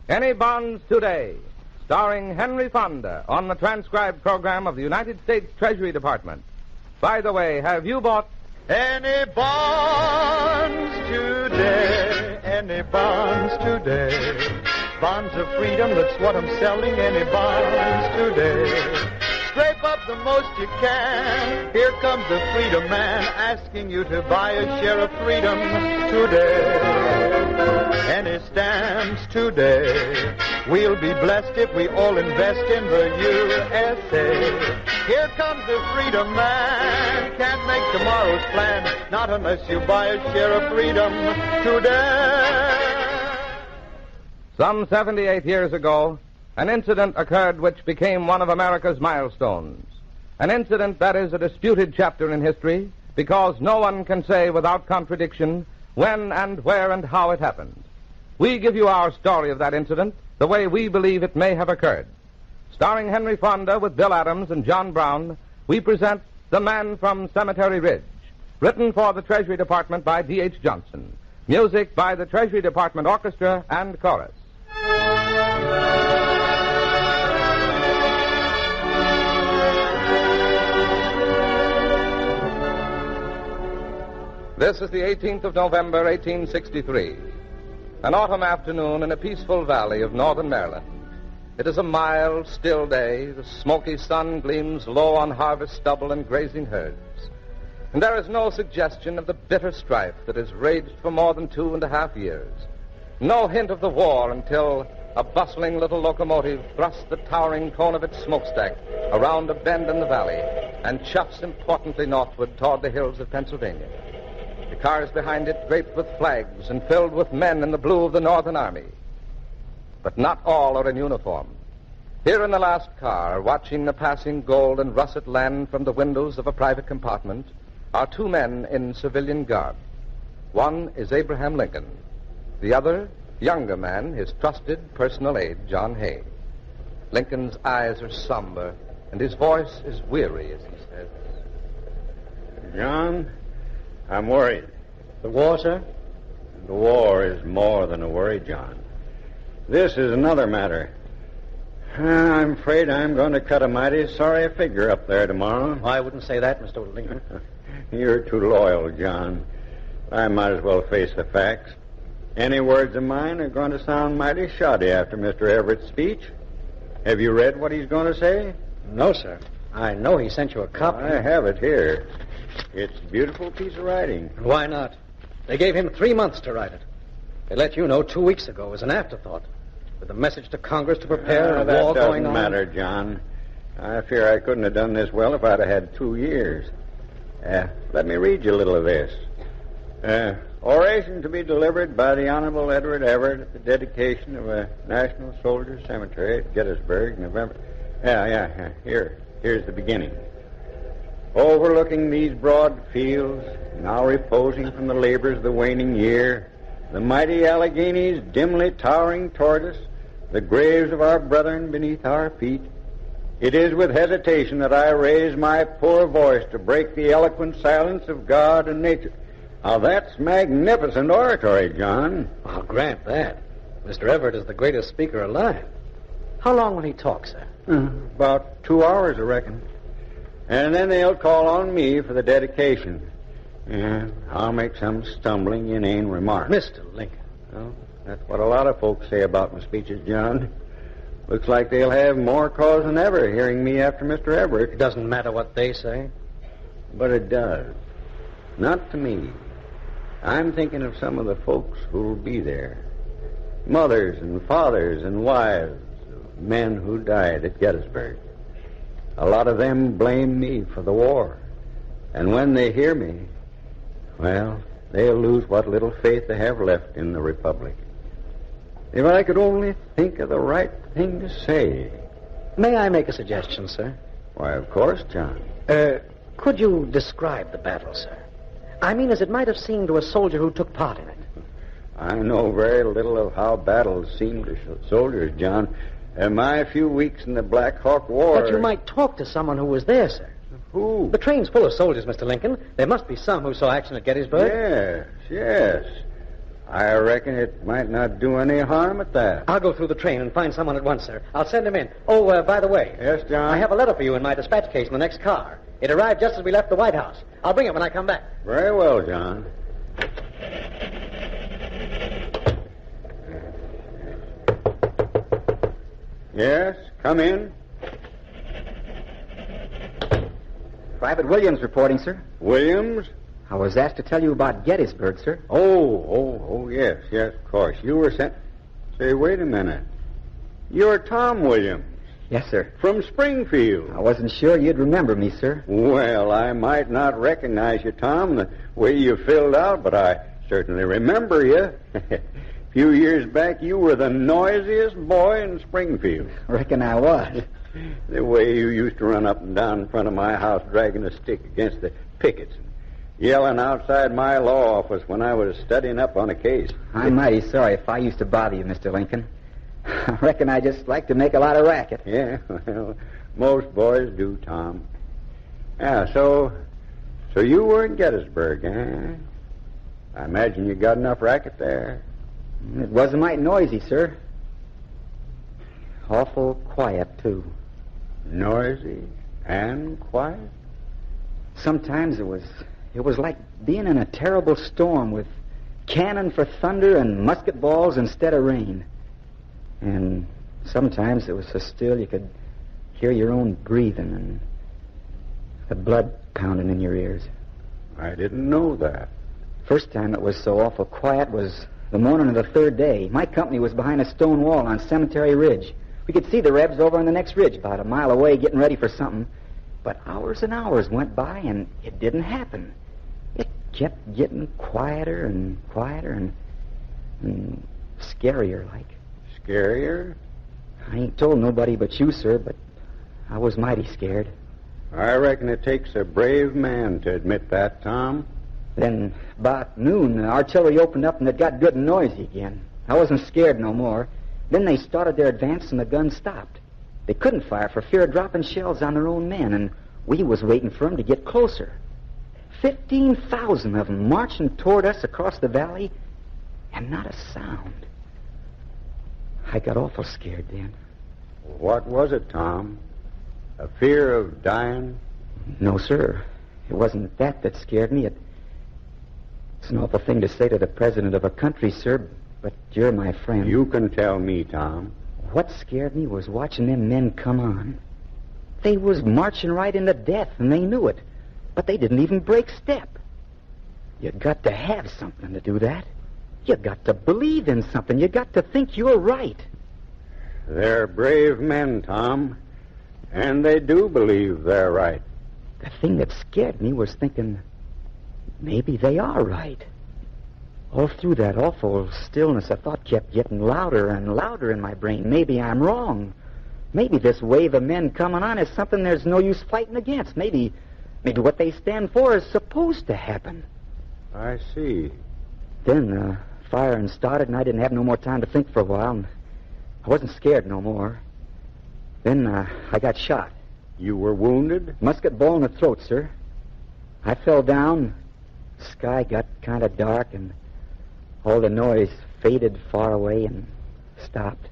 Any Bonds Today, starring Henry Fonda on the transcribed program of the United States Treasury Department. By the way, have you bought any bonds today? Any bonds today? Bonds of freedom, that's what I'm selling. Any bonds today? Scrape up the most you can. Here comes the freedom man asking you to buy a share of freedom today. Any stamps today? We'll be blessed if we all invest in the USA. Here comes the freedom man. Can't make tomorrow's plan, not unless you buy a share of freedom today. Some 78 years ago, an incident occurred which became one of America's milestones. An incident that is a disputed chapter in history because no one can say without contradiction when and where and how it happened. We give you our story of that incident the way we believe it may have occurred. Starring Henry Fonda with Bill Adams and John Brown, we present The Man from Cemetery Ridge, written for the Treasury Department by D.H. Johnson. Music by the Treasury Department Orchestra and Chorus. This is the 18th of November, 1863. An autumn afternoon in a peaceful valley of northern Maryland. It is a mild, still day. The smoky sun gleams low on harvest stubble and grazing herds. And there is no suggestion of the bitter strife that has raged for more than 2.5 years. No hint of the war until a bustling little locomotive thrusts the towering cone of its smokestack around a bend in the valley and chuffs importantly northward toward the hills of Pennsylvania. The cars behind it draped with flags and filled with men in the blue of the Northern Army. But not all are in uniform. Here in the last car, watching the passing gold and russet land from the windows of a private compartment, are 2 men in civilian garb. One is Abraham Lincoln. The other, younger man, his trusted personal aide, John Hay. Lincoln's eyes are somber, and his voice is weary as he says, John, I'm worried. The war, sir? The war is more than a worry, John. This is another matter. I'm afraid I'm going to cut a mighty sorry figure up there tomorrow. I wouldn't say that, Mr. Lincoln. You're too loyal, John. I might as well face the facts. Any words of mine are going to sound mighty shoddy after Mr. Everett's speech. Have you read what he's going to say? No, sir. I know he sent you a copy. I have it here. It's a beautiful piece of writing. Why not? They gave him 3 months to write it. They let you know 2 weeks ago as an afterthought, with a message to Congress to prepare a war going on. That doesn't matter, John. I fear I couldn't have done this well if I'd have had 2 years. Let me read you a little of this. Oration to be delivered by the Honorable Edward Everett at the dedication of a National Soldiers' Cemetery at Gettysburg, November. Here's the beginning. Overlooking these broad fields, now reposing from the labors of the waning year, the mighty Alleghanies dimly towering toward us, the graves of our brethren beneath our feet, it is with hesitation that I raise my poor voice to break the eloquent silence of God and nature. Now, that's magnificent oratory, John. I'll grant that. Mr. Everett is the greatest speaker alive. How long will he talk, sir? About 2 hours, I reckon. And then they'll call on me for the dedication. I'll make some stumbling, inane remarks. Mr. Lincoln. Well, that's what a lot of folks say about my speeches, John. Looks like they'll have more cause than ever hearing me after Mr. Everett. It doesn't matter what they say. But it does. Not to me. I'm thinking of some of the folks who'll be there. Mothers and fathers and wives of men who died at Gettysburg. A lot of them blame me for the war. And when they hear me, well, they'll lose what little faith they have left in the Republic. If I could only think of the right thing to say. May I make a suggestion, sir? Why, of course, John. Could you describe the battle, sir? I mean, as it might have seemed to a soldier who took part in it. I know very little of how battles seem to soldiers, John. My few weeks in the Black Hawk War... But you might talk to someone who was there, sir. Who? The train's full of soldiers, Mr. Lincoln. There must be some who saw action at Gettysburg. Yes. I reckon it might not do any harm at that. I'll go through the train and find someone at once, sir. I'll send him in. Oh, by the way. Yes, John? I have a letter for you in my dispatch case in the next car. It arrived just as we left the White House. I'll bring it when I come back. Very well, John. Yes, come in. Private Williams reporting, sir. Williams? I was asked to tell you about Gettysburg, sir. Oh, yes, of course. You were sent... Say, wait a minute. You're Tom Williams. Yes, sir. From Springfield. I wasn't sure you'd remember me, sir. Well, I might not recognize you, Tom, the way you filled out, but I certainly remember you. A few years back, you were the noisiest boy in Springfield. Reckon I was. The way you used to run up and down in front of my house dragging a stick against the pickets and yelling outside my law office when I was studying up on a case. I'm mighty sorry if I used to bother you, Mr. Lincoln. I reckon I just like to make a lot of racket. Yeah, well, most boys do, Tom. Yeah, so you were in Gettysburg, eh? I imagine you got enough racket there. It wasn't mighty noisy, sir. Awful quiet, too. Noisy and quiet? Sometimes it was like being in a terrible storm with cannon for thunder and musket balls instead of rain. And sometimes it was so still you could hear your own breathing and the blood pounding in your ears. I didn't know that. First time it was so awful quiet was the morning of the third day. My company was behind a stone wall on Cemetery Ridge. We could see the Rebs over on the next ridge about a mile away getting ready for something. But hours and hours went by and it didn't happen. It kept getting quieter and quieter and scarier like. Scarier? I ain't told nobody but you, sir, but I was mighty scared. I reckon it takes a brave man to admit that, Tom. Then, about noon, the artillery opened up and it got good and noisy again. I wasn't scared no more. Then they started their advance and the guns stopped. They couldn't fire for fear of dropping shells on their own men, and we was waiting for them to get closer. 15,000 of them marching toward us across the valley, and not a sound. I got awful scared then. What was it, Tom? A fear of dying? No, sir. It wasn't that scared me. It's an awful thing to say to the president of a country, sir, but you're my friend. You can tell me, Tom. What scared me was watching them men come on. They was marching right into death, and they knew it. But they didn't even break step. You got to have something to do that. You got to believe in something. You got to think you're right. They're brave men, Tom. And they do believe they're right. The thing that scared me was thinking, maybe they are right. All through that awful stillness, a thought kept getting louder and louder in my brain. Maybe I'm wrong. Maybe this wave of men coming on is something there's no use fighting against. Maybe what they stand for is supposed to happen. I see. Then the firing started, and I didn't have no more time to think for a while. And I wasn't scared no more. Then I got shot. You were wounded? Musket ball in the throat, sir. I fell down. The sky got kind of dark, and all the noise faded far away and stopped.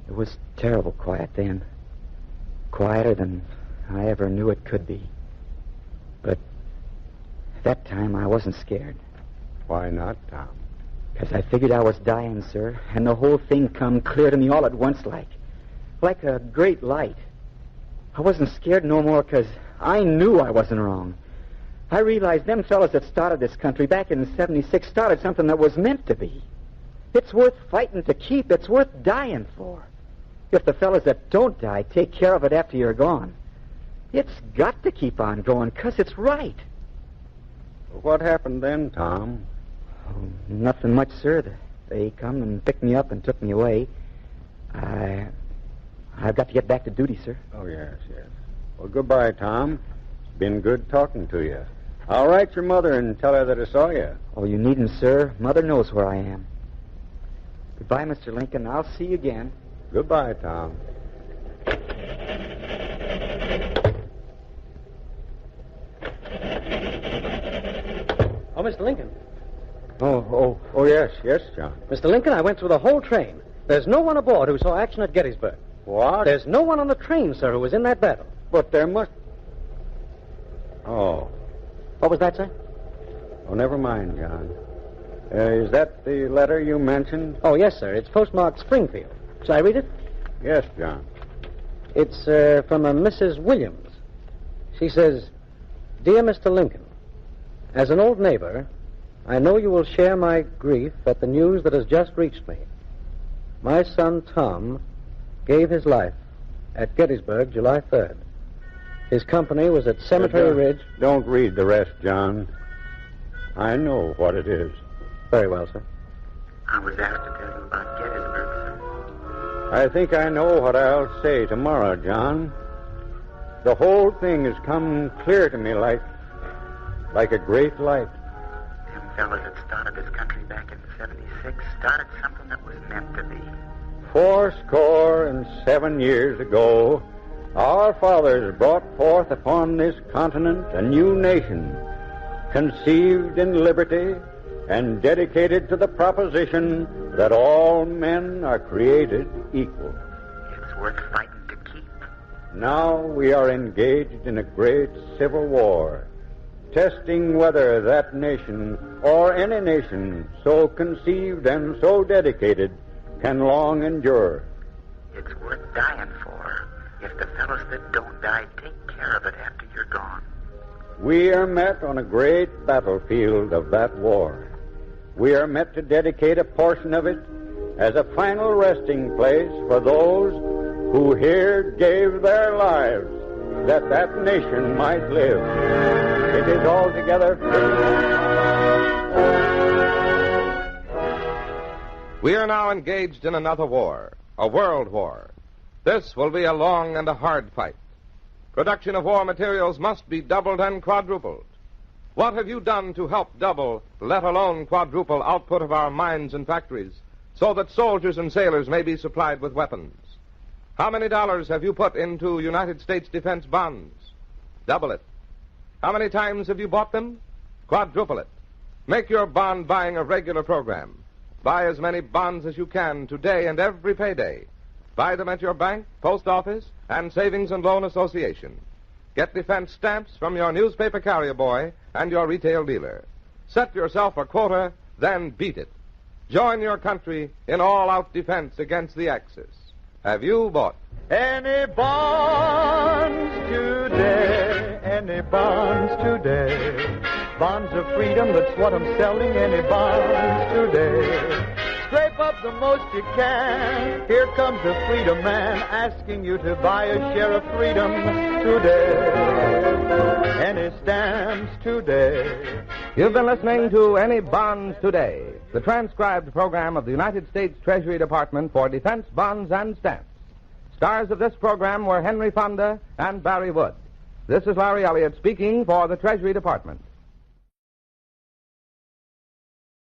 It was terrible quiet then. Quieter than I ever knew it could be. But at that time, I wasn't scared. Why not, Tom? Because I figured I was dying, sir, and the whole thing come clear to me all at once like a great light. I wasn't scared no more because I knew I wasn't wrong. I realized them fellas that started this country back in '76 started something that was meant to be. It's worth fighting to keep. It's worth dying for. If the fellas that don't die take care of it after you're gone, it's got to keep on going because it's right. What happened then, Tom? Oh, nothing much, sir. They come and picked me up and took me away. I've got to get back to duty, sir. Oh, yes. Well, goodbye, Tom. It's been good talking to you. I'll write your mother and tell her that I saw you. Oh, you needn't, sir. Mother knows where I am. Goodbye, Mr. Lincoln. I'll see you again. Goodbye, Tom. Oh, Mr. Lincoln. Oh, yes, John. Mr. Lincoln, I went through the whole train. There's no one aboard who saw action at Gettysburg. What? There's no one on the train, sir, who was in that battle. But there must... Oh. What was that, sir? Oh, never mind, John. Is that the letter you mentioned? Oh, yes, sir. It's postmarked Springfield. Shall I read it? Yes, John. It's from a Mrs. Williams. She says, Dear Mr. Lincoln, as an old neighbor, I know you will share my grief at the news that has just reached me. My son, Tom, gave his life at Gettysburg, July 3rd. His company was at Cemetery Ridge. Don't read the rest, John. I know what it is. Very well, sir. I was asked to tell you about Gettysburg, sir. I think I know what I'll say tomorrow, John. The whole thing has come clear to me like a great light. Them fellows that started this country back in 76 started something that was meant to be. 77 years ago, our fathers brought forth upon this continent a new nation, conceived in liberty and dedicated to the proposition that all men are created equal. It's worth fighting to keep. Now we are engaged in a great civil war, testing whether that nation or any nation so conceived and so dedicated can long endure. It's worth dying for if the fellows that don't die take care of it after you're gone. We are met on a great battlefield of that war. We are met to dedicate a portion of it as a final resting place for those who here gave their lives that that nation might live. It is altogether We are now engaged in another war, a world war. This will be a long and a hard fight. Production of war materials must be doubled and quadrupled. What have you done to help double, let alone quadruple, output of our mines and factories so that soldiers and sailors may be supplied with weapons? How many dollars have you put into United States defense bonds? Double it. How many times have you bought them? Quadruple it. Make your bond buying a regular program. Buy as many bonds as you can today and every payday. Buy them at your bank, post office, and savings and loan association. Get defense stamps from your newspaper carrier boy and your retail dealer. Set yourself a quota, then beat it. Join your country in all-out defense against the Axis. Have you bought? Any bonds today, any bonds today. Bonds of freedom, that's what I'm selling, any bonds today. Scrape up the most you can. Here comes the freedom man asking you to buy a share of freedom today. Any stamps today. You've been listening to Any Bonds Today, the transcribed program of the United States Treasury Department for defense bonds and stamps. Stars of this program were Henry Fonda and Barry Wood. This is Larry Elliott speaking for the Treasury Department.